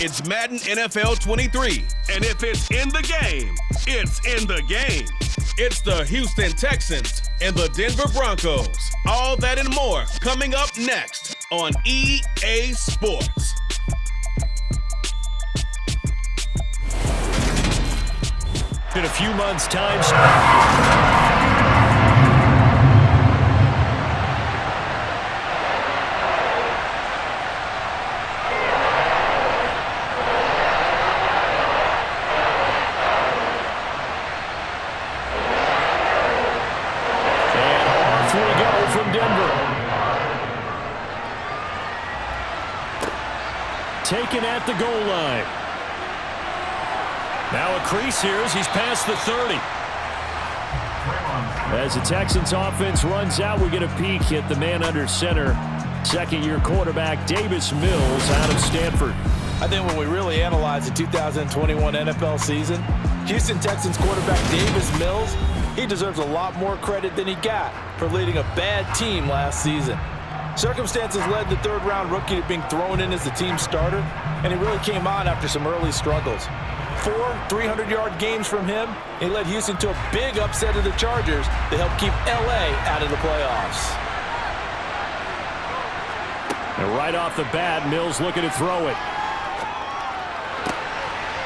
It's Madden NFL 23. And if it's in the game, it's in the game. It's the Houston Texans and the Denver Broncos. All that and more coming up next on EA Sports. In a few months' time. Taken at the goal line. Now a crease here as he's past the 30. As the Texans offense runs out, we get a peek at the man under center. Second-year quarterback Davis Mills out of Stanford. I think when we really analyze the 2021 NFL season, Houston Texans quarterback Davis Mills, he deserves a lot more credit than he got for leading a bad team last season. Circumstances led the third-round rookie to being thrown in as the team starter, and he really came on after some early struggles. 4 300-yard games from him, he led Houston to a big upset of the Chargers that helped keep L.A. out of the playoffs. And right off the bat, Mills looking to throw it.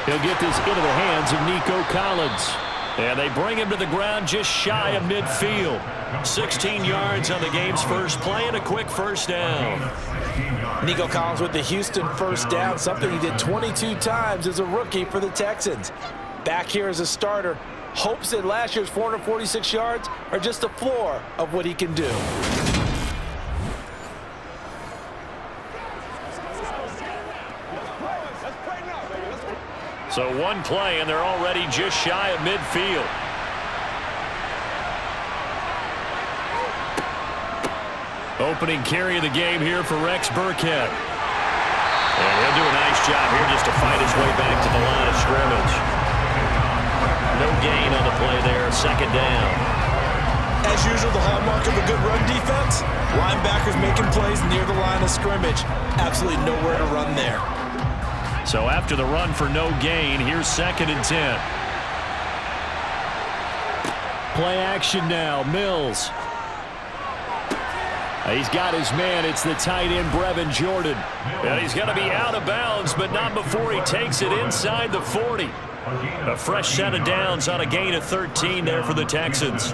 He'll get this into the hands of Nico Collins. And they bring him to the ground just shy of midfield. 16 yards on the game's first play and a quick first down. Nico Collins with the Houston first down, something he did 22 times as a rookie for the Texans. Back here as a starter, hopes that last year's 446 yards are just the floor of what he can do. So one play, and they're already just shy of midfield. Opening carry of the game here for Rex Burkhead. And he'll do a nice job here just to fight his way back to the line of scrimmage. No gain on the play there, second down. As usual, the hallmark of a good run defense, linebackers making plays near the line of scrimmage. Absolutely nowhere to run there. So after the run for no gain, here's 2nd and 10. Play action now, Mills. He's got his man. It's the tight end, Brevin Jordan. And he's going to be out of bounds, but not before he takes it inside the 40. A fresh set of downs on a gain of 13 there for the Texans.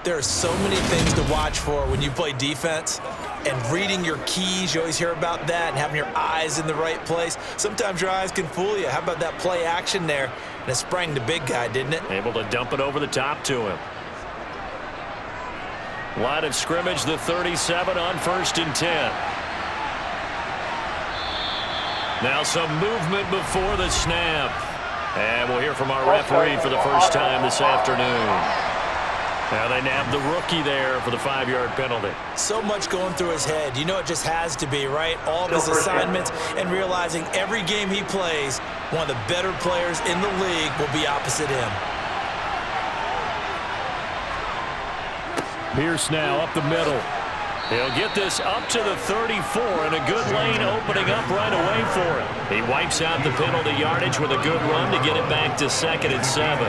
There are so many things to watch for when you play defense. And reading your keys, you always hear about that, and having your eyes in the right place. Sometimes your eyes can fool you. How about that play action there? And it sprang the big guy, didn't it? Able to dump it over the top to him. Line of scrimmage, the 37 on 1st and 10. Now some movement before the snap. And we'll hear from our referee for the first time this afternoon. Now they nabbed the rookie there for the 5-yard penalty. So much going through his head. You know it just has to be, right? All of his assignments and realizing every game he plays, one of the better players in the league will be opposite him. Pierce now up the middle. He'll get this up to the 34, and a good lane opening up right away for him. He wipes out the penalty yardage with a good run to get it back to 2nd and 7.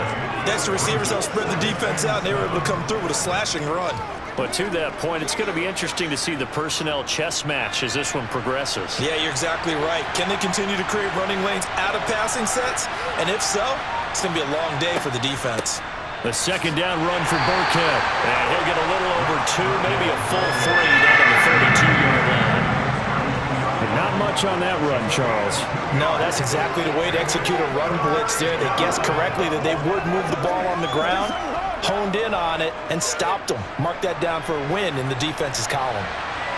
Next, the receivers helped spread the defense out, and they were able to come through with a slashing run. But to that point, it's going to be interesting to see the personnel chess match as this one progresses. Yeah, you're exactly right. Can they continue to create running lanes out of passing sets? And if so, it's going to be a long day for the defense. The second down run for Burkhead. And he'll get a little over 2, maybe a full 3 down to the 32-yard line. And not much on that run, Charles. No, that's exactly the way to execute a run blitz there. They guessed correctly that they would move the ball on the ground, honed in on it, and stopped them. Mark that down for a win in the defense's column.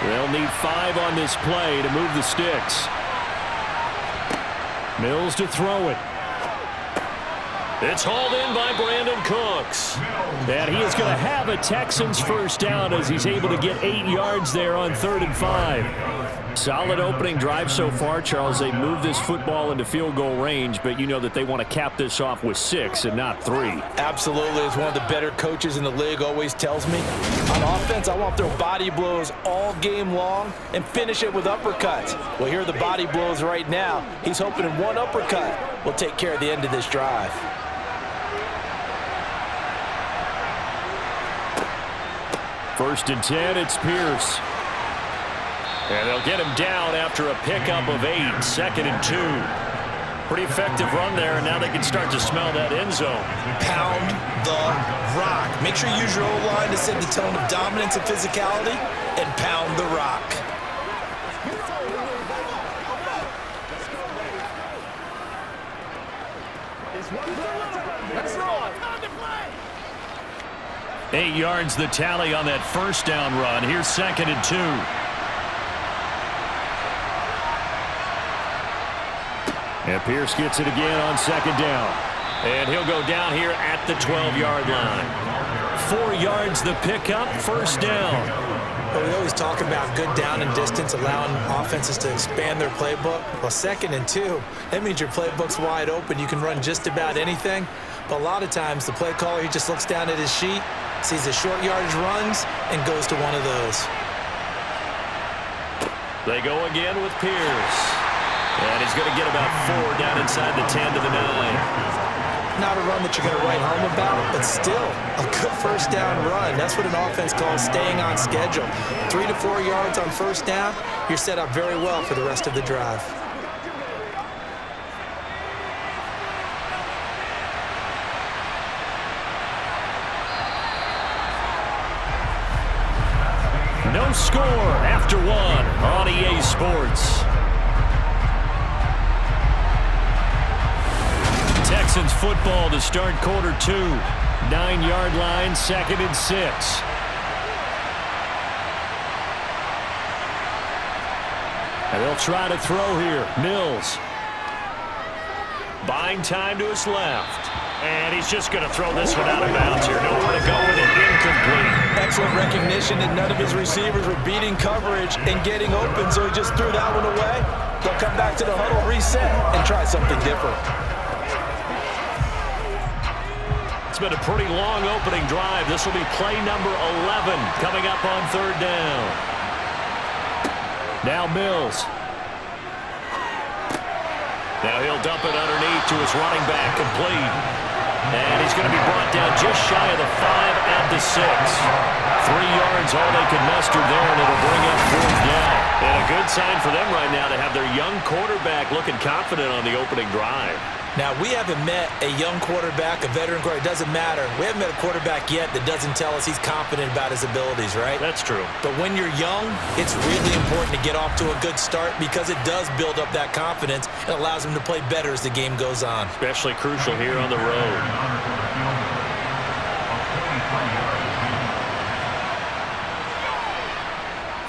They'll need 5 on this play to move the sticks. Mills to throw it. It's hauled in by Brandon Cooks. And he is going to have a Texans first down as he's able to get 8 yards there on 3rd and 5. Solid opening drive so far, Charles. They moved this football into field goal range, but you know that they want to cap this off with 6 and not 3. Absolutely. As one of the better coaches in the league always tells me, on offense, I want to throw body blows all game long and finish it with uppercuts. Well, here are the body blows right now. He's hoping in one uppercut will take care of the end of this drive. First and 10, it's Pierce. And they'll get him down after a pickup of 8, 2nd and 2. Pretty effective run there, and now they can start to smell that end zone. Pound the rock. Make sure you use your O-line to set the tone of dominance and physicality, and pound the rock. Let's roll. 8 yards the tally on that first down run. Here's 2nd and 2. And Pierce gets it again on 2nd down. And he'll go down here at the 12-yard line. 4 yards the pickup, first down. Well, we always talk about good down and distance, allowing offenses to expand their playbook. Well, 2nd and 2, that means your playbook's wide open. You can run just about anything. But a lot of times, the play caller, he just looks down at his sheet, sees the short yardage runs, and goes to one of those. They go again with Pierce. And he's going to get about 4 down inside the 10 to the 9. Not a run that you're going to write home about, but still a good first down run. That's what an offense calls staying on schedule. 3 to 4 yards on first down, you're set up very well for the rest of the drive. No score after 1 on EA Sports. Texans football to start quarter 2. 9-yard line, 2nd and 6. And they'll try to throw here. Mills. Buying time to his left. And he's just going to throw this one out of bounds here. Nowhere to go with it. Incomplete. Excellent recognition that none of his receivers were beating coverage and getting open, so he just threw that one away. They'll come back to the huddle, reset, and try something different. It's been a pretty long opening drive. This will be play number 11 coming up on 3rd down. Now Mills. Now he'll dump it underneath to his running back, complete. And he's going to be brought down just shy of the 5 at the 6. 3 yards, all they can muster there, and it'll bring up 4th down. And a good sign for them right now to have their young quarterback looking confident on the opening drive. Now, we haven't met a young quarterback, a veteran quarterback. It doesn't matter. We haven't met a quarterback yet that doesn't tell us he's confident about his abilities, right? That's true. But when you're young, it's really important to get off to a good start because it does build up that confidence and allows him to play better as the game goes on. Especially crucial here on the road.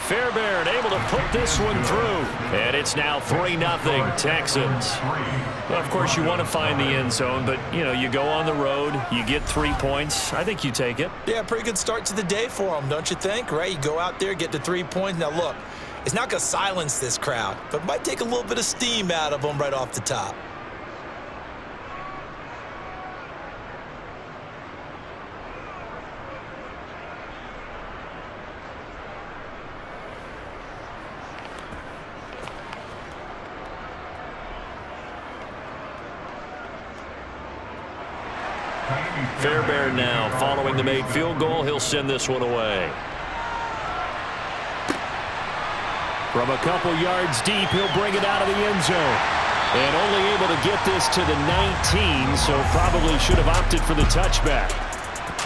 Fairbairn able to put this one through. And it's now 3-0 Texans. Well, of course, you want to find the end zone, but, you know, you go on the road, you get 3 points. I think you take it. Yeah, pretty good start to the day for him, don't you think? Right? You go out there, get to 3 points. Now, look, it's not going to silence this crowd, but it might take a little bit of steam out of them right off the top. Fairbairn now following the made field goal. He'll send this one away. From a couple yards deep, he'll bring it out of the end zone. And only able to get this to the 19, so probably should have opted for the touchback.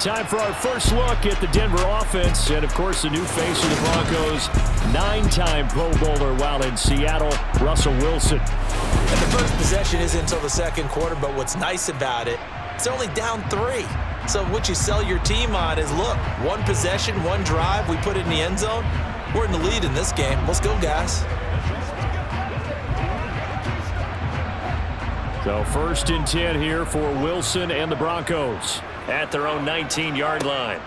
Time for our first look at the Denver offense. And, of course, the new face of the Broncos, 9-time Pro Bowler while in Seattle, Russell Wilson. And the first possession isn't until the second quarter, but what's nice about it, it's only down 3. So what you sell your team on is, look, 1 possession, 1 drive, we put it in the end zone. We're in the lead in this game. Let's go, guys. So 1st and 10 here for Wilson and the Broncos at their own 19-yard line.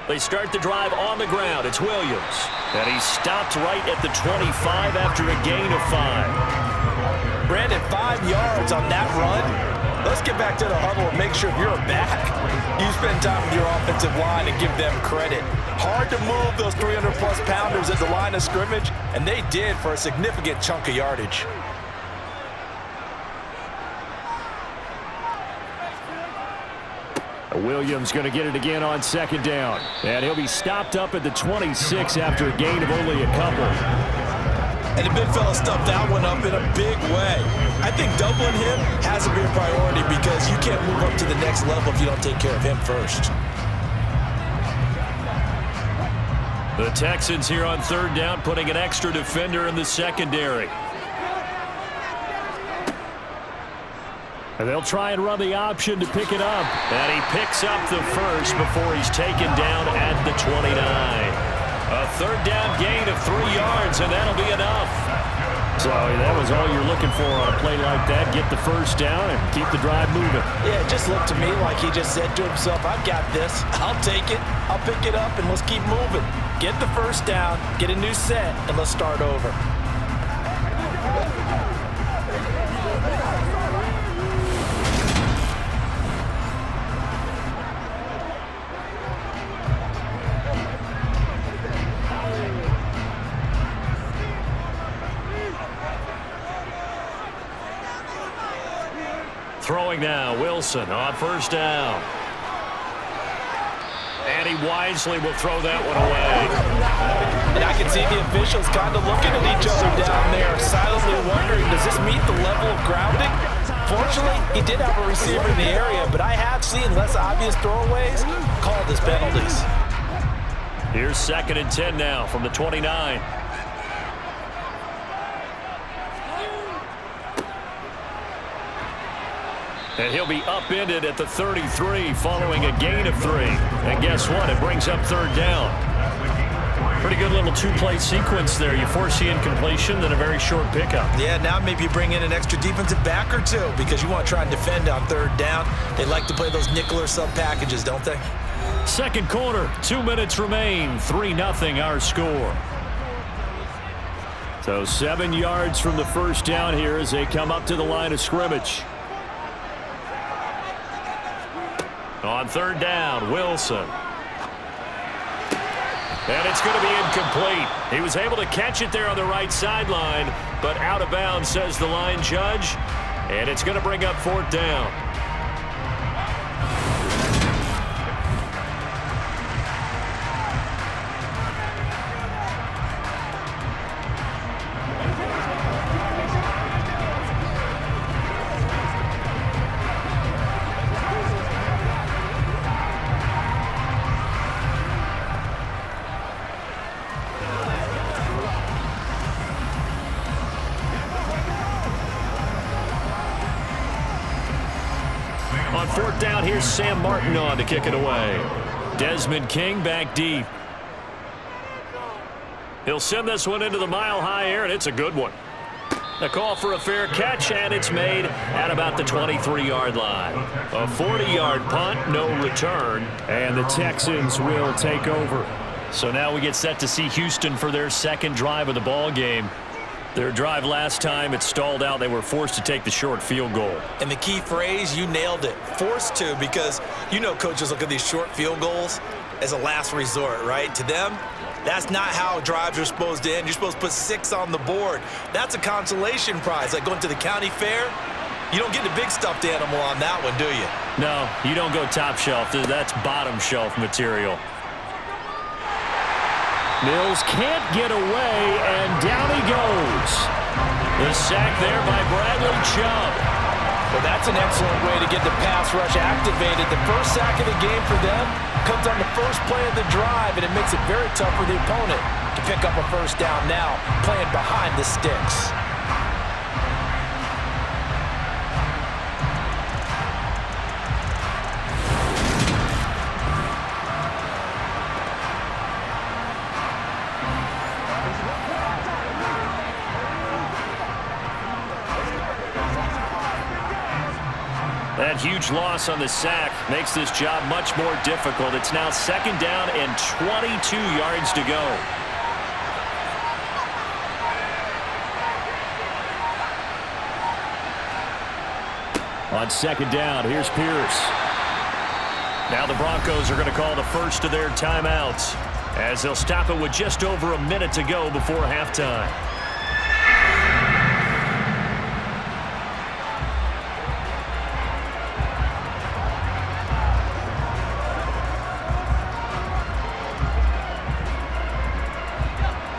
They start the drive on the ground. It's Williams. And he stopped right at the 25 after a gain of 5. Brandon, 5 yards on that run. Let's get back to the huddle and make sure you're back. You spend time with your offensive line and give them credit. Hard to move those 300-plus pounders at the line of scrimmage, and they did for a significant chunk of yardage. Williams going to get it again on 2nd down. And he'll be stopped up at the 26 after a gain of only a couple. And the big fella stuffed that one up in a big way. I think doubling him has to be a priority because you can't move up to the next level if you don't take care of him first. The Texans here on 3rd down, putting an extra defender in the secondary. And they'll try and run the option to pick it up. And he picks up the first before he's taken down at the 29. A 3rd down gain of 3 yards, and that'll be enough. So that was all you're looking for on a play like that. Get the first down and keep the drive moving. Yeah, it just looked to me like he just said to himself, I've got this. I'll take it. I'll pick it up, and let's keep moving. Get the first down, get a new set, and let's start over. Throwing now, Wilson on 1st down. And he wisely will throw that one away. And I can see the officials kind of looking at each other down there, silently wondering, does this meet the level of grounding? Fortunately, he did have a receiver in the area, but I have seen less obvious throwaways called as penalties. Here's 2nd and 10 now from the 29. And he'll be upended at the 33 following a gain of 3. And guess what? It brings up 3rd down. Pretty good little 2-play sequence there. You force the incompletion, then a very short pickup. Yeah, now maybe you bring in an extra defensive back or two because you want to try and defend on 3rd down. They like to play those nickel or sub packages, don't they? 2nd quarter, 2 minutes remain. 3-0 our score. So 7 yards from the first down here as they come up to the line of scrimmage. On 3rd down, Wilson. And it's going to be incomplete. He was able to catch it there on the right sideline, but out of bounds, says the line judge. And it's going to bring up 4th down. On 4th down, here's Sam Martin on to kick it away. Desmond King back deep. He'll send this one into the mile-high air, and it's a good one. A call for a fair catch, and it's made at about the 23-yard line. A 40-yard punt, no return. And the Texans will take over. So now we get set to see Houston for their 2nd drive of the ball game. Their drive last time, it stalled out. They were forced to take the short field goal. And the key phrase, you nailed it. Forced to, because you know coaches look at these short field goals as a last resort, right? To them, that's not how drives are supposed to end. You're supposed to put 6 on the board. That's a consolation prize, like going to the county fair. You don't get the big stuffed animal on that one, do you? No, you don't go top shelf. That's bottom shelf material. Mills can't get away, and down he goes. The sack there by Bradley Chubb. Well, that's an excellent way to get the pass rush activated. The first sack of the game for them comes on the first play of the drive, and it makes it very tough for the opponent to pick up a first down now, playing behind the sticks. That huge loss on the sack makes this job much more difficult. It's now 2nd down and 22 yards to go. On 2nd down, here's Pierce. Now the Broncos are going to call the first of their timeouts as they'll stop it with just over a minute to go before halftime.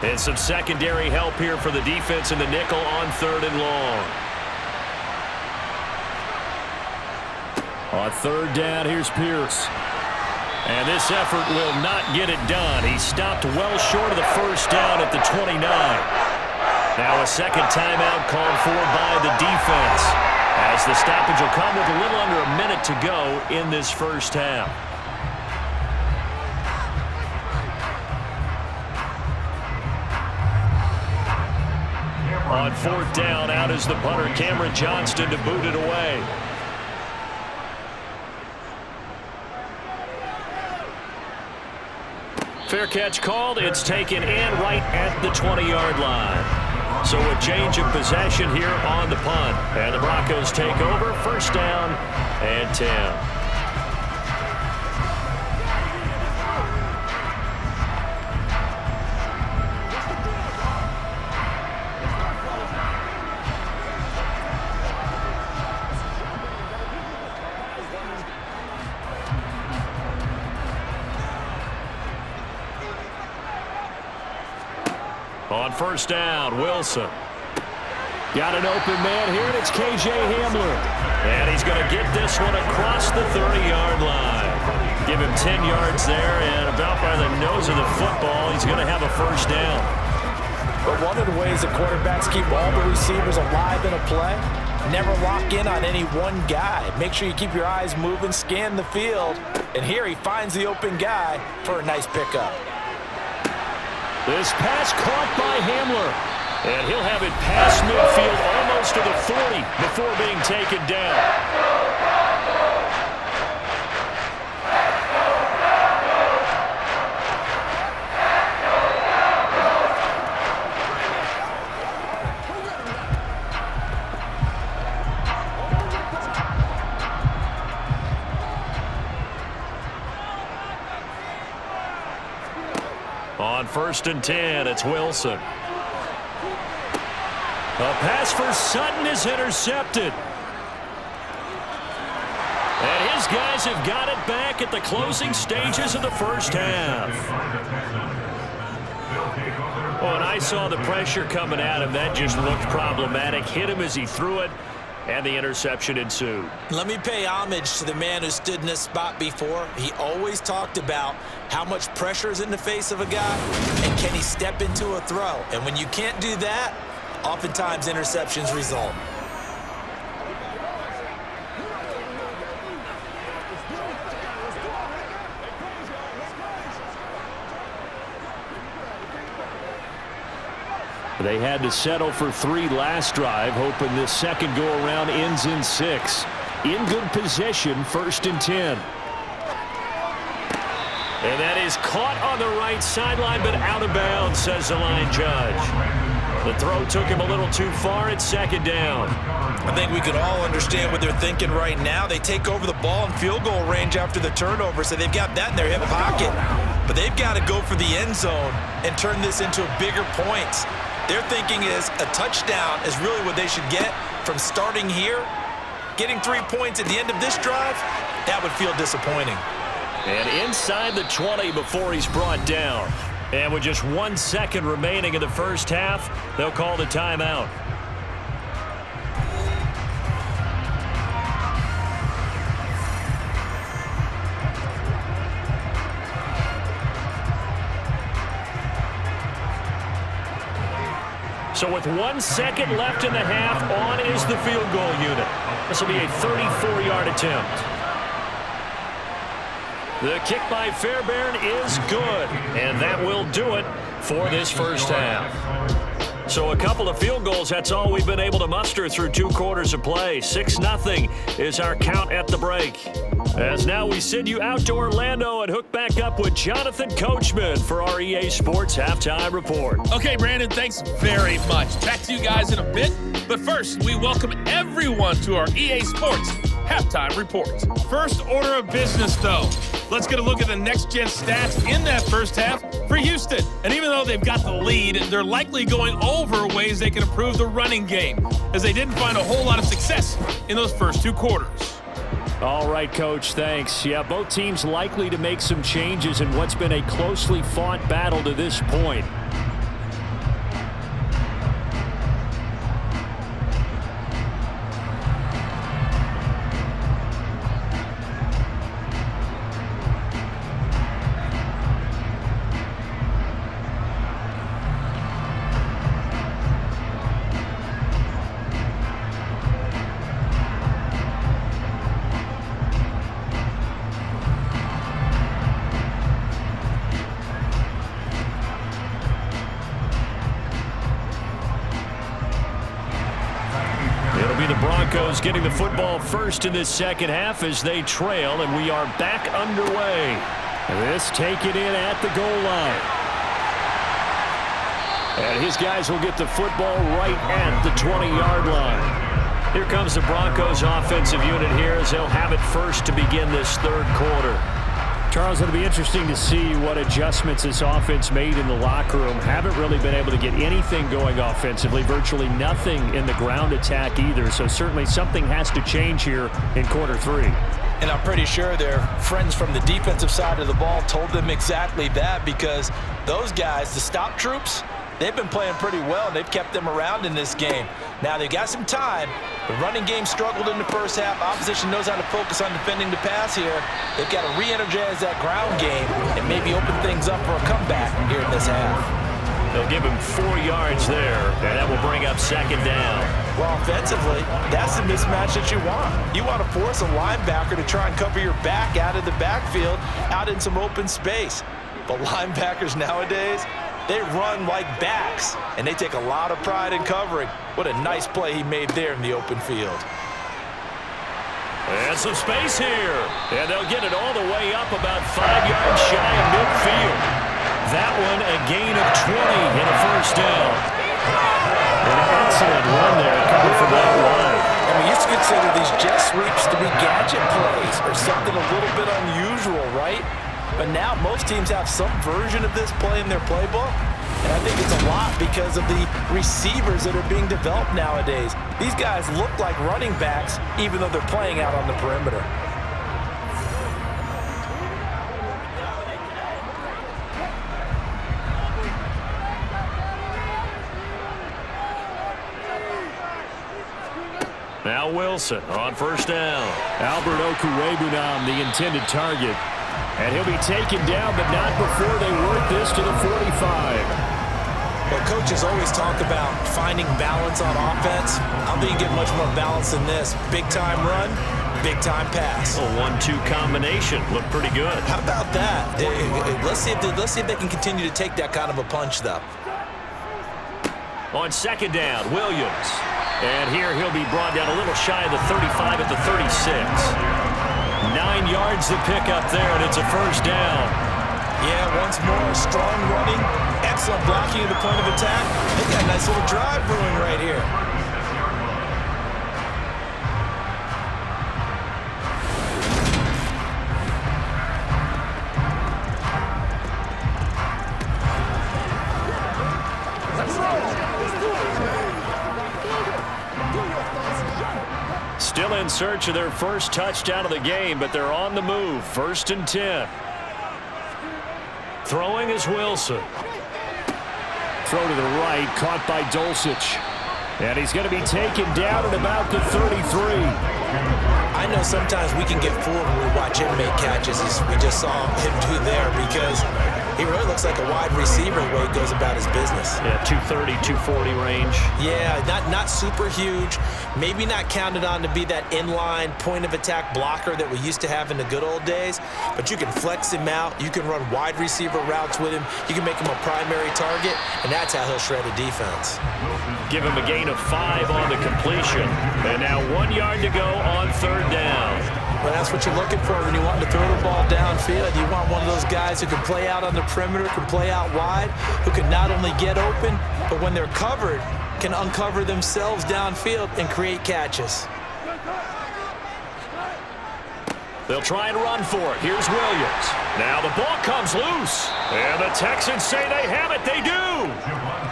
And some secondary help here for the defense in the nickel on 3rd and long. On 3rd down, here's Pierce. And this effort will not get it done. He stopped well short of the first down at the 29. Now a second timeout called for by the defense, as the stoppage will come with a little under a minute to go in this first half. On 4th down, out is the punter, Cameron Johnston, to boot it away. Fair catch called. It's taken in right at the 20-yard line. So a change of possession here on the punt. And the Broncos take over. 1st down and 10. On 1st down, Wilson. Got an open man here, and it's K.J. Hamler. And he's going to get this one across the 30-yard line. Give him 10 yards there, and about by the nose of the football, he's going to have a 1st down. But one of the ways that quarterbacks keep all the receivers alive in a play, never lock in on any one guy. Make sure you keep your eyes moving, scan the field, and here he finds the open guy for a nice pickup. This pass caught by Hamler. And he'll have it past midfield almost to the 40 before being taken down. On 1st and 10, it's Wilson. A pass for Sutton is intercepted. And his guys have got it back at the closing stages of the first half. Oh, and I saw the pressure coming at him. That just looked problematic. Hit him as he threw it, and the interception ensued. Let me pay homage to the man who stood in this spot before. He always talked about how much pressure is in the face of a guy, and can he step into a throw. And when you can't do that, oftentimes interceptions result. They had to settle for 3 last drive, hoping this second go-around ends in 6. In good position, 1st and 10. And that is caught on the right sideline, but out of bounds, says the line judge. The throw took him a little too far at 2nd down. I think we could all understand what they're thinking right now. They take over the ball in field goal range after the turnover, so they've got that in their hip pocket. But they've got to go for the end zone and turn this into bigger points. Their thinking is a touchdown is really what they should get from starting here. Getting 3 points at the end of this drive, that would feel disappointing. And inside the 20 before he's brought down. And with just 1 second remaining in the first half, they'll call the timeout. So with 1 second left in the half, on is the field goal unit. This will be a 34-yard attempt. The kick by Fairbairn is good, and that will do it for this first half. So a couple of field goals, that's all we've been able to muster through 2 quarters of play. 6-0 is our count at the break. As now we send you out to Orlando and hook back up with Jonathan Coachman for our EA Sports Halftime Report. Okay, Brandon, thanks very much. Back to you guys in a bit. But first, we welcome everyone to our EA Sports Halftime Report. First order of business, though. Let's get a look at the next-gen stats in that first half for Houston. And even though they've got the lead, they're likely going over ways they can improve the running game, as they didn't find a whole lot of success in those first 2 quarters. All right, Coach, thanks. Yeah, both teams likely to make some changes in what's been a closely fought battle to this point. Broncos getting the football first in this second half as they trail, and we are back underway. This taken in at the goal line. And his guys will get the football right at the 20-yard line. Here comes the Broncos offensive unit here as they'll have it first to begin this 3rd quarter. Charles, it'll be interesting to see what adjustments this offense made in the locker room. Haven't really been able to get anything going offensively, virtually nothing in the ground attack either. So certainly something has to change here in quarter 3. And I'm pretty sure their friends from the defensive side of the ball told them exactly that, because those guys, the stop troops, they've been playing pretty well, and they've kept them around in this game. Now, they've got some time. The running game struggled in the first half. Opposition knows how to focus on defending the pass here. They've got to re-energize that ground game and maybe open things up for a comeback here in this half. They'll give him 4 yards there, and that will bring up 2nd down. Well, offensively, that's the mismatch that you want. You want to force a linebacker to try and cover your back out of the backfield, out in some open space. But linebackers nowadays, they run like backs, and they take a lot of pride in covering. What a nice play he made there in the open field. And some space here. And they'll get it all the way up about 5 yards shy of midfield. That one a gain of 20 and a first down. An excellent run there coming from that line. And we used to consider these jet sweeps to be gadget plays or something a little bit unusual, right? But now most teams have some version of this play in their playbook. And I think it's a lot because of the receivers that are being developed nowadays. These guys look like running backs even though they're playing out on the perimeter. Now Wilson on first down. Albert Okwuegbunam, the intended target. And he'll be taken down, but not before they work this to the 45. Well, coaches always talk about finding balance on offense. I don't think you get much more balance than this. Big-time run, big-time pass. A 1-2 combination. Looked pretty good. How about that? Let's see if they can continue to take that kind of a punch, though. On second down, Williams. And here he'll be brought down a little shy of the 35 at the 36. 9 yards to pick up there, and it's a first down. Yeah, once more, strong running, excellent blocking at the point of attack. They got a nice little drive brewing right here. Still in search of their first touchdown of the game, but they're on the move. 1st and 10. Throwing is Wilson. Throw to the right, caught by Dulcich. And he's going to be taken down at about the 33. I know sometimes we can get fooled when we watch him make catches. We just saw him do there, because he really looks like a wide receiver the way he goes about his business. Yeah, 230, 240 range. Yeah, not super huge. Maybe not counted on to be that inline point-of-attack blocker that we used to have in the good old days, but you can flex him out. You can run wide receiver routes with him. You can make him a primary target, and that's how he'll shred a defense. Give him a gain of 5 on the completion. And now 1 yard to go on third down. Well, that's what you're looking for when you want to throw the ball downfield. You want one of those guys who can play out on the perimeter, can play out wide, who can not only get open, but when they're covered, can uncover themselves downfield and create catches. They'll try and run for it. Here's Williams. Now the ball comes loose. And the Texans say they have it. They do.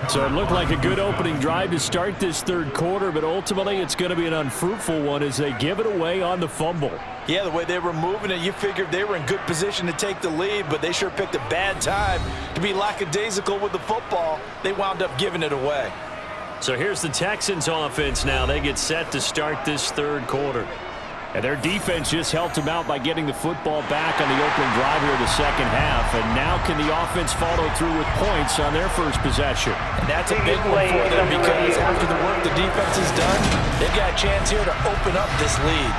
So it looked like a good opening drive to start this third quarter, but ultimately it's going to be an unfruitful one as they give it away on the fumble. Yeah, the way they were moving it, you figured they were in good position to take the lead, but they sure picked a bad time to be lackadaisical with the football. They wound up giving it away. So here's the Texans offense now. They get set to start this third quarter. And their defense just helped them out by getting the football back on the opening drive here in the second half. And now can the offense follow through with points on their first possession? And that's a big one for them, because after the work the defense has done, they've got a chance here to open up this lead.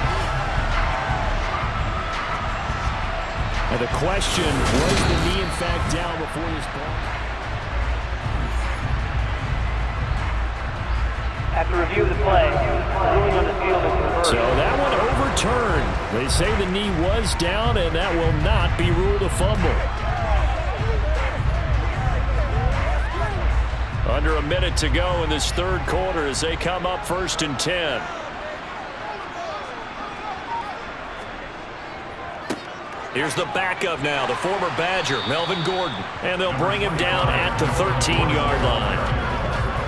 And the question, was the knee in fact down before this ball? After review of the play, the ruling on the field is reversed. So that one overturned. They say the knee was down, and that will not be ruled a fumble. Under a minute to go in this third quarter as they come up 1st and 10. Here's the backup now, the former Badger, Melvin Gordon. And they'll bring him down at the 13-yard line.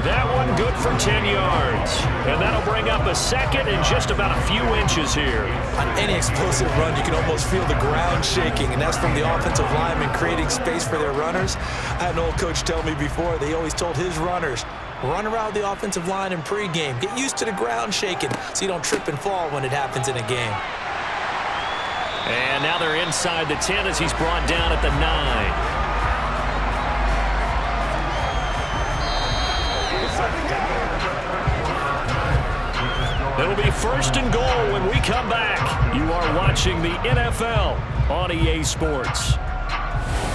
That one good for 10 yards. And that'll bring up a second and just about a few inches here. On any explosive run, you can almost feel the ground shaking, and that's from the offensive linemen creating space for their runners. I had an old coach tell me before, they always told his runners, run around the offensive line in pregame. Get used to the ground shaking so you don't trip and fall when it happens in a game. And now they're inside the 10 as he's brought down at the 9. It'll be 1st and goal when we come back. You are watching the NFL on EA Sports.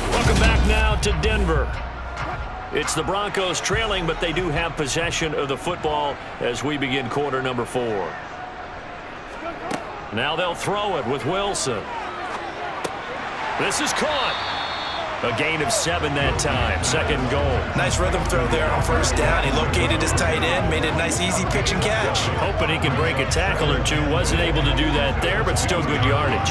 Welcome back now to Denver. It's the Broncos trailing, but they do have possession of the football as we begin quarter number 4. Now they'll throw it with Wilson. This is caught. A gain of 7 that time. 2nd goal. Nice rhythm throw there on 1st down. He located his tight end, made it a nice easy pitch and catch. Hoping he can break a tackle or two. Wasn't able to do that there, but still good yardage.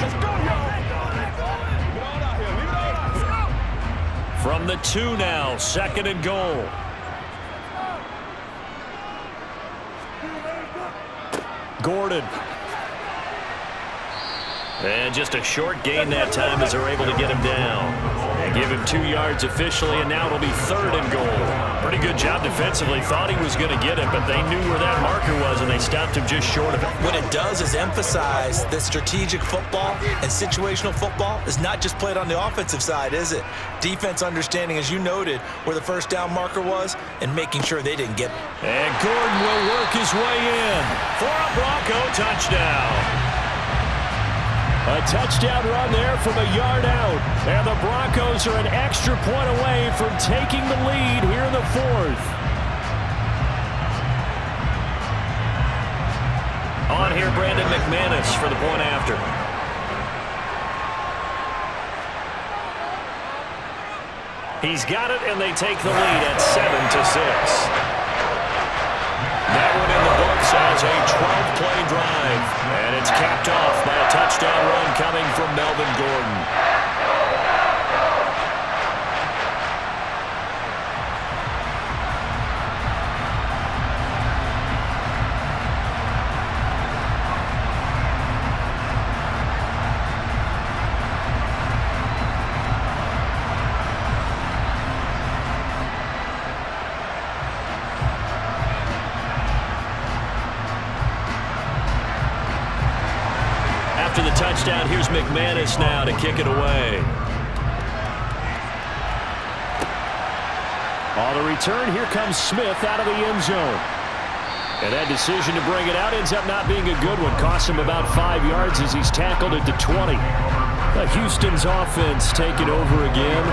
From the 2 now. 2nd and goal. Gordon. And just a short gain that time as they're able to get him down. Give him 2 yards officially, and now it'll be 3rd and goal. Pretty good job defensively. Thought he was going to get it, but they knew where that marker was, and they stopped him just short of it. What it does is emphasize that strategic football and situational football is not just played on the offensive side, is it? Defense understanding, as you noted, where the 1st down marker was and making sure they didn't get it. And Gordon will work his way in for a Bronco touchdown. A touchdown run there from a yard out. And the Broncos are an extra point away from taking the lead here in the 4th. On here, Brandon McManus for the point after. He's got it, and they take the lead at 7-6. That one in the books as a 12-play drive. And it's capped off by a touchdown run coming from Melvin Gordon. After the touchdown, here's McManus now to kick it away. On the return, here comes Smith out of the end zone. And that decision to bring it out ends up not being a good one. Costs him about 5 yards as he's tackled at the 20. Houston's offense taking over again.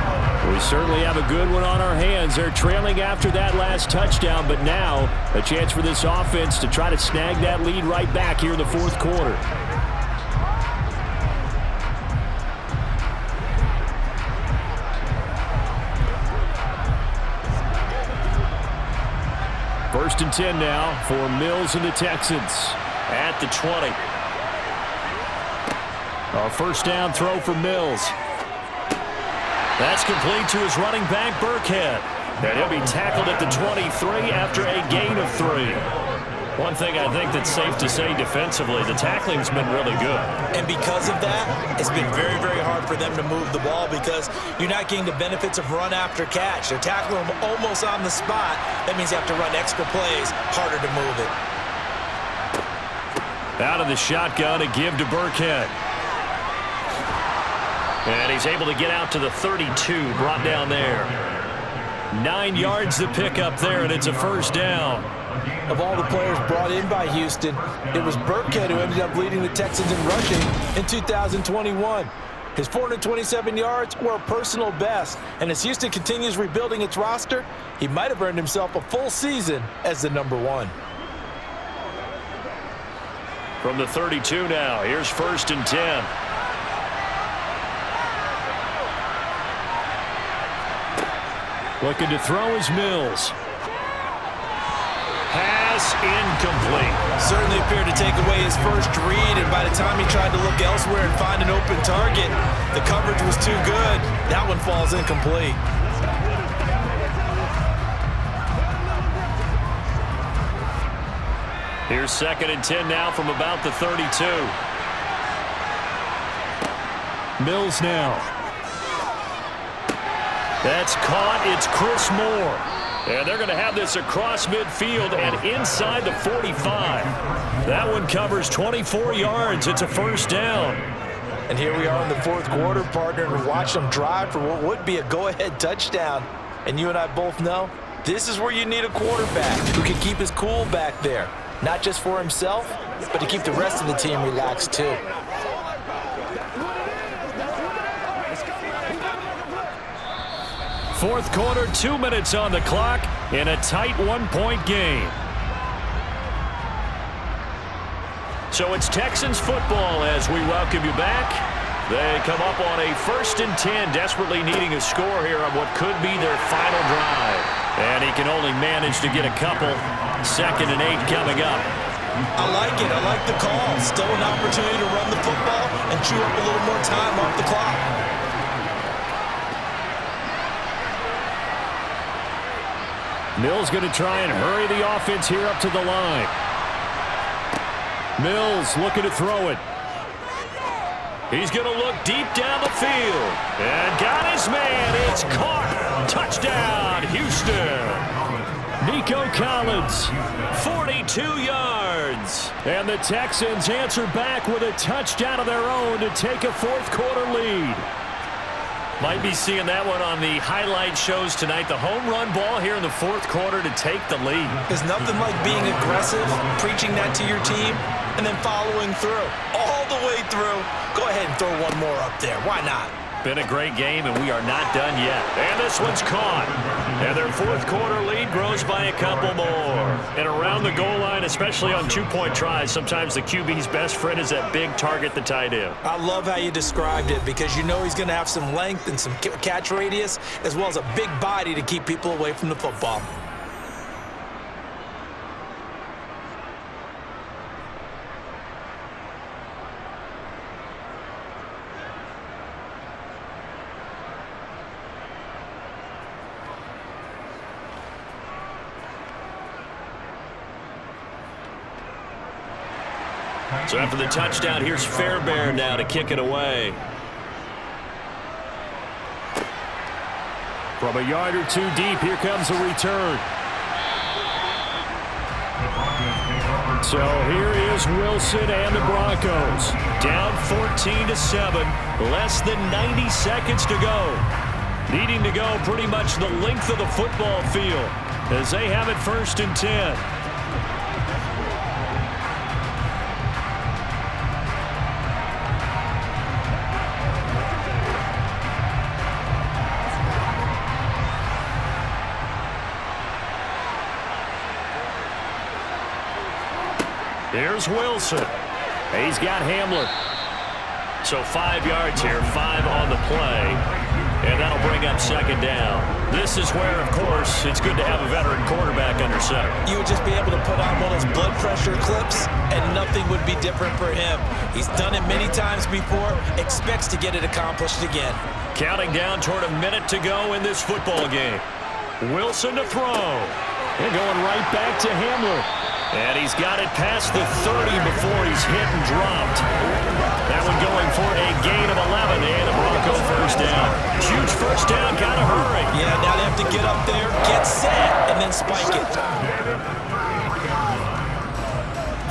We certainly have a good one on our hands. They're trailing after that last touchdown, but now a chance for this offense to try to snag that lead right back here in the fourth quarter. First and 10 now for Mills and the Texans at the 20. A first down throw for Mills. That's complete to his running back, Burkhead. And he'll be tackled at the 23 after a gain of 3. One thing I think that's safe to say defensively, the tackling's been really good. And because of that, it's been very, very hard for them to move the ball because you're not getting the benefits of run after catch. They're tackling them almost on the spot. That means you have to run extra plays, harder to move it. Out of the shotgun, a give to Burkhead. And he's able to get out to the 32, brought down there. 9 yards to pick up there, and it's a first down. Of all the players brought in by Houston, it was Burkhead who ended up leading the Texans in rushing in 2021. His 427 yards were a personal best, and as Houston continues rebuilding its roster, he might have earned himself a full season as the number 1. From the 32 now, here's first and 10. Looking to throw is Mills. Pass incomplete. Certainly appeared to take away his first read, and by the time he tried to look elsewhere and find an open target, the coverage was too good. That one falls incomplete. Here's second and 10 now from about the 32. Mills now. That's caught. It's Chris Moore. And they're going to have this across midfield and inside the 45. That one covers 24 yards. It's a first down. And here we are in the fourth quarter, partner, and watch them drive for what would be a go-ahead touchdown. And you and I both know this is where you need a quarterback who can keep his cool back there. Not just for himself, but to keep the rest of the team relaxed too. Fourth quarter, 2 minutes on the clock in a tight one-point game. So it's Texans football as we welcome you back. They come up on a first and 10, desperately needing a score here on what could be their final drive. And he can only manage to get a couple. Second and 8 coming up. I like it. I like the call. Still an opportunity to run the football and chew up a little more time off the clock. Mills going to try and hurry the offense here up to the line. Mills looking to throw it. He's going to look deep down the field. And got his man. It's caught. Touchdown, Houston. Nico Collins, 42 yards. And the Texans answer back with a touchdown of their own to take a fourth quarter lead. Might be seeing that one on the highlight shows tonight. The home run ball here in the fourth quarter to take the lead. There's nothing like being aggressive, preaching that to your team, and then following through. All the way through. Go ahead and throw one more up there. Why not? Been a great game, and we are not done yet. And this one's caught. And their fourth quarter lead grows by a couple more. And around the goal line, especially on two-point tries, sometimes the QB's best friend is that big target, the tight end. I love how you described it because you know he's going to have some length and some catch radius as well as a big body to keep people away from the football. So after the touchdown, here's Fairbairn now to kick it away. From a yard or two deep, here comes a return. So here is goes Wilson and the Broncos. Down 14-7. Less than 90 seconds to go. Needing to go pretty much the length of the football field as they have it 1st and 10. Here's Wilson. He's got Hamler. So 5 yards here, 5 on the play. And that'll bring up 2nd down. This is where, of course, it's good to have a veteran quarterback under center. You would just be able to put on one of those blood pressure clips, and nothing would be different for him. He's done it many times before, expects to get it accomplished again. Counting down toward a minute to go in this football game. Wilson to throw. They're going right back to Hamler. And he's got it past the 30 before he's hit and dropped. That one going for a gain of 11 and a Bronco 1st down. Huge 1st down, gotta hurry. Yeah, now they have to get up there, get set, and then spike it.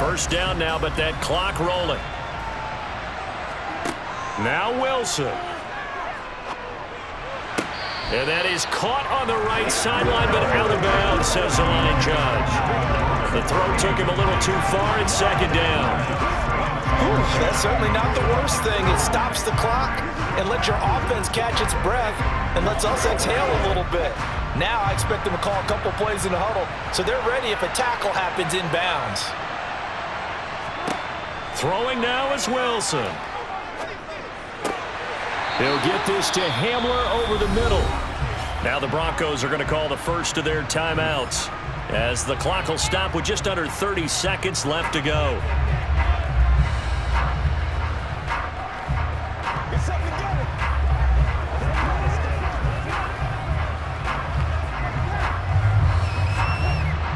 1st down now, but that clock rolling. Now Wilson. And that is caught on the right sideline, but out of bounds, says the line judge. The throw took him a little too far. It's 2nd down. That's certainly not the worst thing. It stops the clock and lets your offense catch its breath and lets us exhale a little bit. Now I expect them to call a couple plays in the huddle so they're ready if a tackle happens inbounds. Throwing now is Wilson. He'll get this to Hamler over the middle. Now the Broncos are going to call the first of their timeouts as the clock will stop with just under 30 seconds left to go.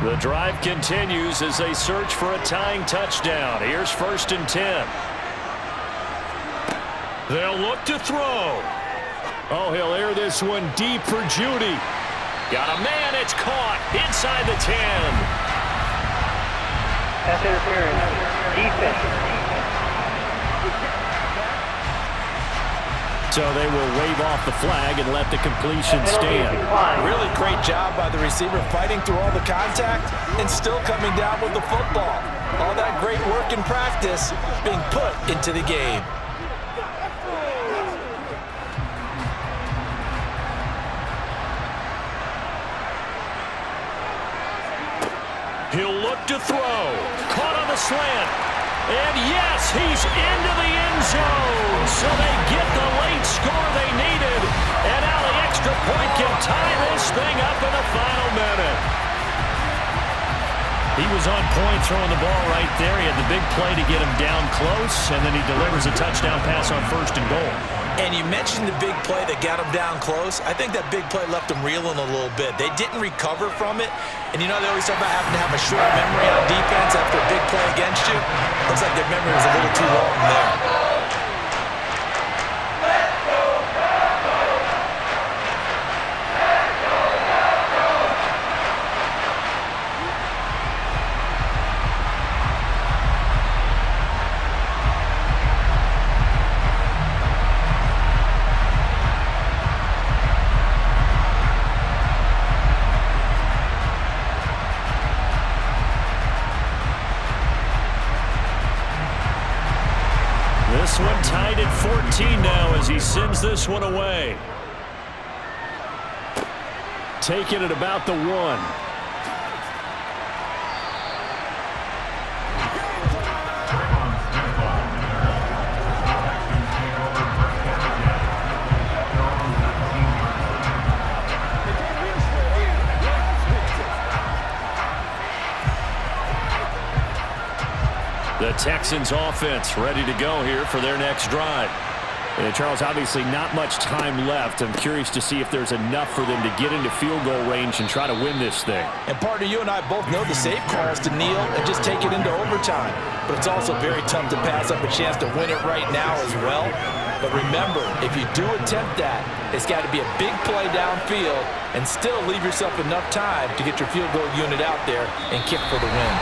The drive continues as they search for a tying touchdown. Here's 1st and 10. They'll look to throw. Oh, he'll air this one deep for Judy. Got a man, it's caught inside the 10. Pass interference. Defense. So they will wave off the flag and let the completion stand. Really great job by the receiver fighting through all the contact and still coming down with the football. All that great work in practice being put into the game. He'll look to throw. Caught on the slant. And yes, he's into the end zone. So they get the late score they needed. And now the extra point can tie this thing up in the final minute. He was on point throwing the ball right there. He had the big play to get him down close. And then he delivers a touchdown pass on 1st and goal. And you mentioned the big play that got him down close. I think that big play left him reeling a little bit. They didn't recover from it. And you know they always talk about having to have a short memory on defense after a big play against you. Looks like their memory was a little too long there. This one tied at 14 now as he sends this one away. Taking it about the 1. The Texans offense ready to go here for their next drive. And Charles, obviously not much time left. I'm curious to see if there's enough for them to get into field goal range and try to win this thing. And partner, you and I both know the safe call is to kneel and just take it into overtime. But it's also very tough to pass up a chance to win it right now as well. But remember, if you do attempt that, it's got to be a big play downfield and still leave yourself enough time to get your field goal unit out there and kick for the win.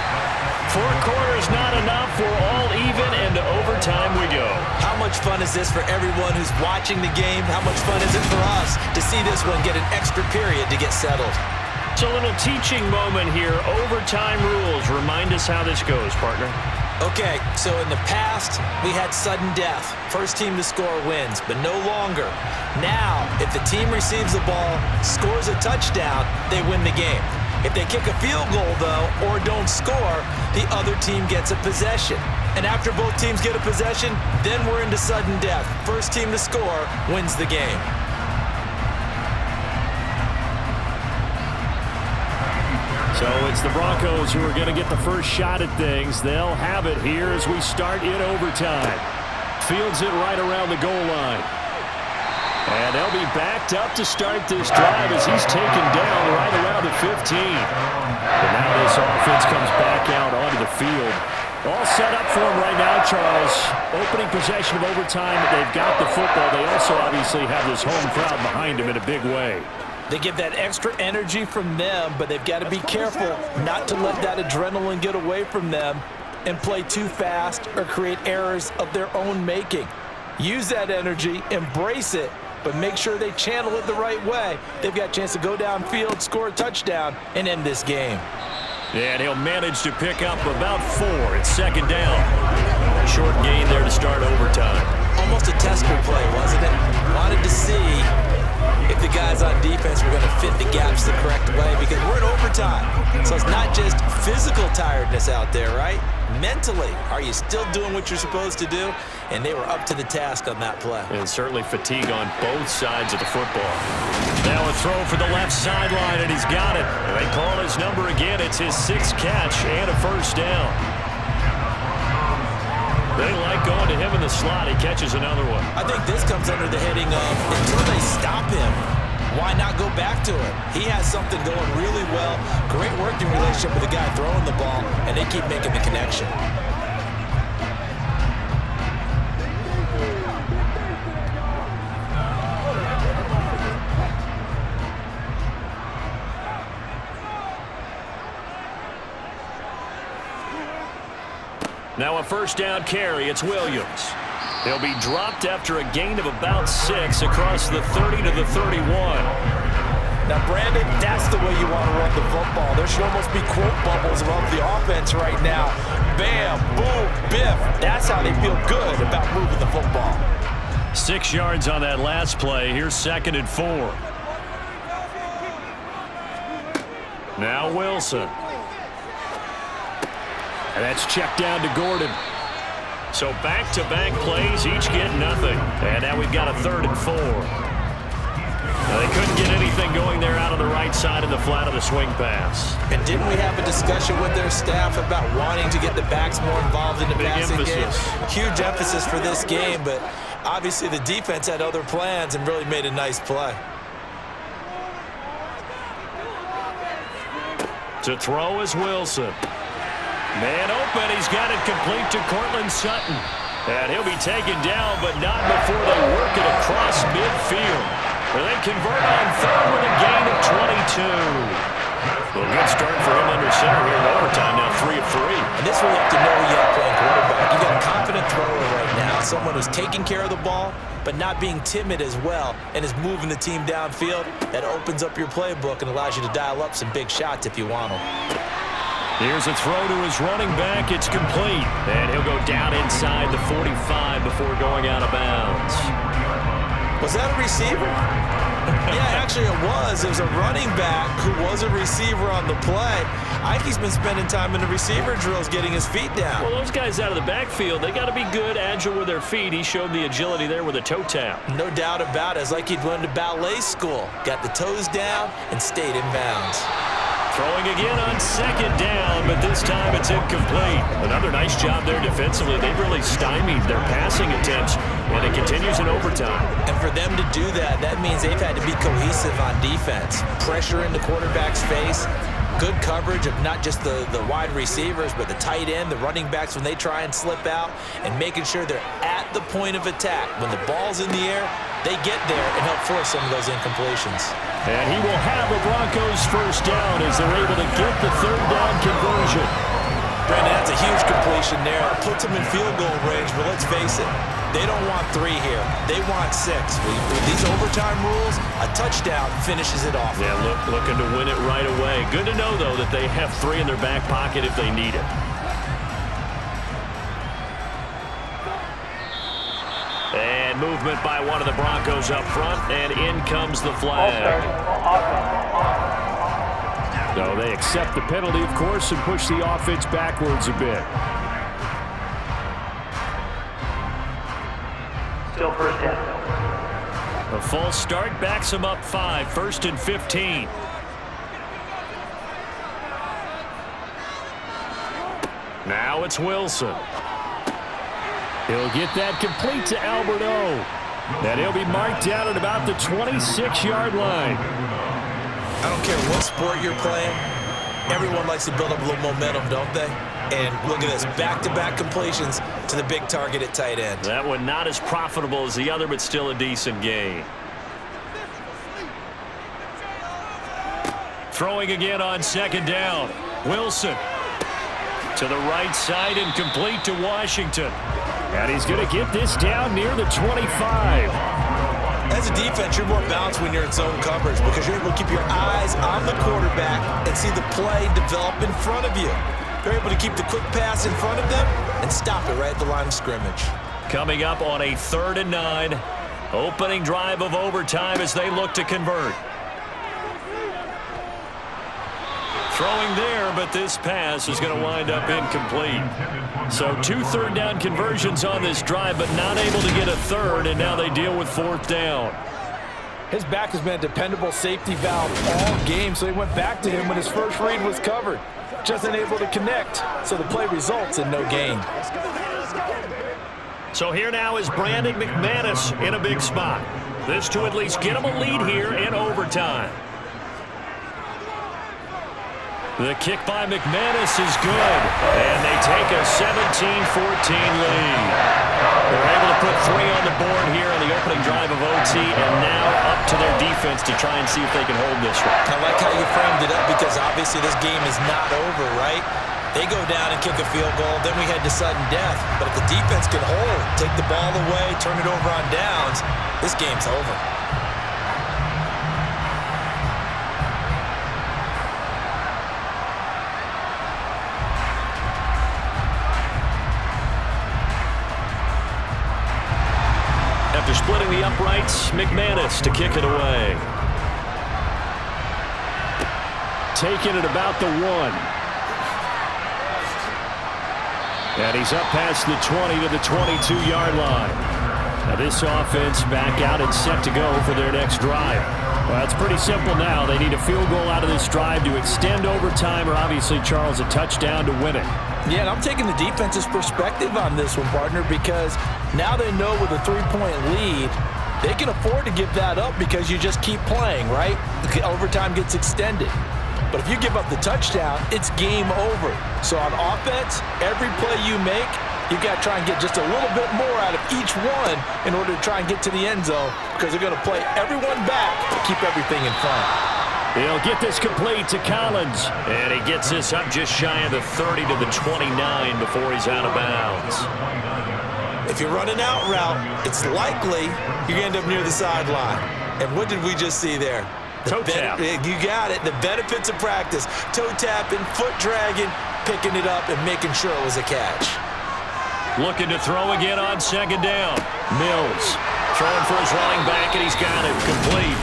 4 quarters not enough. We're all even, and to overtime we go. How much fun is this for everyone who's watching the game? How much fun is it for us to see this one get an extra period to get settled? It's a little teaching moment here. Overtime rules. Remind us how this goes, partner. Okay, so in the past, we had sudden death. First team to score wins, but no longer. Now, if the team receives the ball, scores a touchdown, they win the game. If they kick a field goal, though, or don't score, the other team gets a possession. And after both teams get a possession, then we're into sudden death. First team to score wins the game. So it's the Broncos who are going to get the first shot at things. They'll have it here as we start in overtime. Fields it right around the goal line. And they'll be backed up to start this drive as he's taken down right around the 15. But now this offense comes back out onto the field. All set up for him right now, Charles. Opening possession of overtime. They've got the football. They also obviously have this home crowd behind them in a big way. They get that extra energy from them, but they've got to be careful not to let that adrenaline get away from them and play too fast or create errors of their own making. Use that energy, embrace it, but make sure they channel it the right way. They've got a chance to go downfield, score a touchdown, and end this game. And he'll manage to pick up about 4. It's second down. Short gain there to start overtime. Almost a tester play, wasn't it? Wanted to see if the guys on defense were going to fit the gaps the correct way, because we're in overtime. So it's not just physical tiredness out there, right? Mentally, are you still doing what you're supposed to do? And they were up to the task on that play. And certainly fatigue on both sides of the football. Now a throw for the left sideline, and he's got it. And they call his number again. It's his 6th catch and a first down. They like going to him in the slot. He catches another one. I think this comes under the heading of, until they stop him, why not go back to him? He has something going really well. Great working relationship with the guy throwing the ball, and they keep making the connection. Now a first down carry. It's Williams. He'll be dropped after a gain of about 6 across the 30 to the 31. Now, Brandon, that's the way you want to run the football. There should almost be quote bubbles above the offense right now. Bam, boom, biff. That's how they feel good about moving the football. 6 yards on that last play. Here's 2nd and 4. Now Wilson. And that's checked down to Gordon. So back-to-back plays, each get nothing. And now we've got a 3rd and 4. Now they couldn't get anything going there out on the right side in the flat of the swing pass. And didn't we have a discussion with their staff about wanting to get the backs more involved in the passing game? Huge emphasis for this game, but obviously the defense had other plans and really made a nice play. To throw is Wilson. Man open, he's got it complete to Cortland Sutton. And he'll be taken down, but not before they work it across midfield. Where they convert on 3rd with a gain of 22. Well, good start for him under center here in overtime, now 3 of 3. And this where you have to know you have playing quarterback. You got a confident thrower right now, someone who's taking care of the ball, but not being timid as well, and is moving the team downfield. That opens up your playbook and allows you to dial up some big shots if you want them. Here's a throw to his running back. It's complete. And he'll go down inside the 45 before going out of bounds. Was that a receiver? Yeah, actually it was. It was a running back who was a receiver on the play. Ike's been spending time in the receiver drills getting his feet down. Well, those guys out of the backfield, they got to be good, agile with their feet. He showed the agility there with a toe tap. No doubt about it. It's like he'd went to ballet school. Got the toes down and stayed in bounds. Throwing again on 2nd down, but this time it's incomplete. Another nice job there defensively. They've really stymied their passing attempts, and it continues in overtime. And for them to do that, that means they've had to be cohesive on defense. Pressure in the quarterback's face, good coverage of not just the wide receivers, but the tight end, the running backs when they try and slip out, and making sure they're at the point of attack. When the ball's in the air, they get there and help force some of those incompletions. And he will have a Broncos first down as they're able to get the 3rd down conversion. Brandon, that's a huge completion there. Puts them in field goal range, but let's face it, they don't want 3 here. They want 6. With these overtime rules, a touchdown finishes it off. Yeah, looking to win it right away. Good to know, though, that they have 3 in their back pocket if they need it. And movement by one of the Broncos up front, and in comes the flag. So they accept the penalty, of course, and push the offense backwards a bit. Still first down. A false start backs them up 5, 1st and 15. Now it's Wilson. He'll get that complete to Albert O. And he'll be marked down at about the 26-yard line. I don't care what sport you're playing. Everyone likes to build up a little momentum, don't they? And look at this, back-to-back completions to the big target at tight end. That one not as profitable as the other, but still a decent gain. Throwing again on 2nd down. Wilson to the right side and complete to Washington. And he's going to get this down near the 25. As a defense, you're more balanced when you're in zone coverage because you're able to keep your eyes on the quarterback and see the play develop in front of you. They're able to keep the quick pass in front of them and stop it right at the line of scrimmage. Coming up on a 3rd and 9. Opening drive of overtime as they look to convert. Throwing there, but this pass is going to wind up incomplete. So 2 3rd down conversions on this drive, but not able to get a 3rd, and now they deal with 4th down. His back has been a dependable safety valve all game, so he went back to him when his first read was covered. Just unable to connect, so the play results in no gain. So here now is Brandon McManus in a big spot. This to at least get him a lead here in overtime. The kick by McManus is good, and they take a 17-14 lead. They're able to put 3 on the board here on the opening drive of OT, and now up to their defense to try and see if they can hold this one. I like how you framed it up because obviously this game is not over, right? They go down and kick a field goal, then we head to sudden death. But if the defense can hold, take the ball away, turn it over on downs, this game's over. After splitting the uprights, McManus to kick it away. Taking it about the 1. And he's up past the 20 to the 22-yard line. Now this offense back out and set to go for their next drive. Well, it's pretty simple now. They need a field goal out of this drive to extend overtime, or obviously, Charles, a touchdown to win it. Yeah, and I'm taking the defense's perspective on this one, partner, because now they know with a 3-point lead, they can afford to give that up because you just keep playing, right? The overtime gets extended. But if you give up the touchdown, it's game over. So on offense, every play you make, you've got to try and get just a little bit more out of each one in order to try and get to the end zone because they're going to play everyone back to keep everything in front. He'll get this complete to Collins. And he gets this up just shy of the 30 to the 29 before he's out of bounds. If you're running out route, it's likely you're going to end up near the sideline. And what did we just see there? Toe tap. You got it. The benefits of practice. Toe tapping, foot dragging, picking it up, and making sure it was a catch. Looking to throw again on 2nd down. Mills throwing for his running back, and he's got it complete.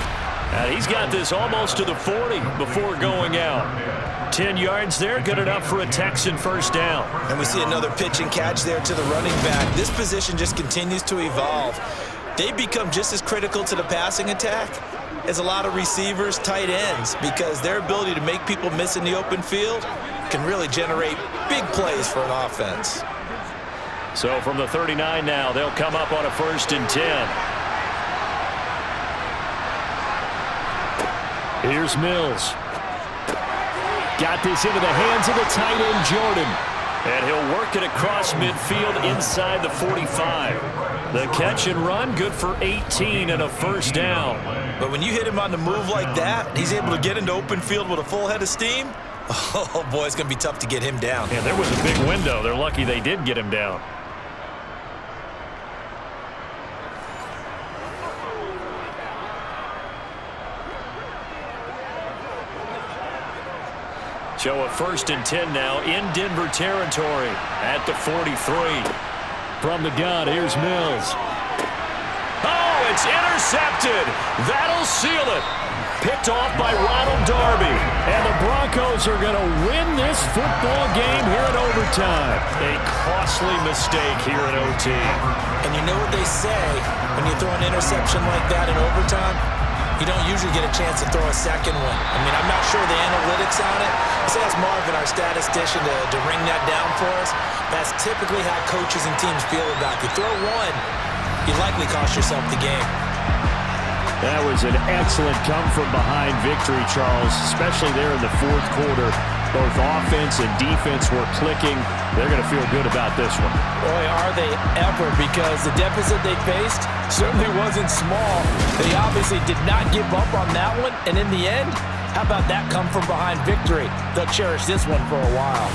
He's got this almost to the 40 before going out. 10 yards there, good enough for a Texan first down. And we see another pitch and catch there to the running back. This position just continues to evolve. They become just as critical to the passing attack as a lot of receivers, tight ends, because their ability to make people miss in the open field can really generate big plays for an offense. So from the 39 now, they'll come up on a 1st and 10. Here's Mills. Got this into the hands of the tight end, Jordan. And he'll work it across midfield inside the 45. The catch and run, good for 18 and a first down. But when you hit him on the move like that, he's able to get into open field with a full head of steam. Oh, boy, it's going to be tough to get him down. And there was a big window. They're lucky they did get him down. So a 1st and 10 now in Denver territory at the 43. From the gun, here's Mills. Oh, it's intercepted. That'll seal it. Picked off by Ronald Darby. And the Broncos are going to win this football game here in overtime. A costly mistake here in OT. And you know what they say, when you throw an interception like that in overtime, you don't usually get a chance to throw a second one. I mean, I'm not sure the analytics on it. Let's ask Marvin, our statistician, to ring that down for us. That's typically how coaches and teams feel about it. You throw one, you likely cost yourself the game. That was an excellent come-from-behind victory, Charles, especially there in the 4th quarter. Both offense and defense were clicking. They're going to feel good about this one. Boy, are they ever, because the deficit they faced certainly wasn't small. They obviously did not give up on that one, and in the end, how about that come-from-behind victory? They'll cherish this one for a while.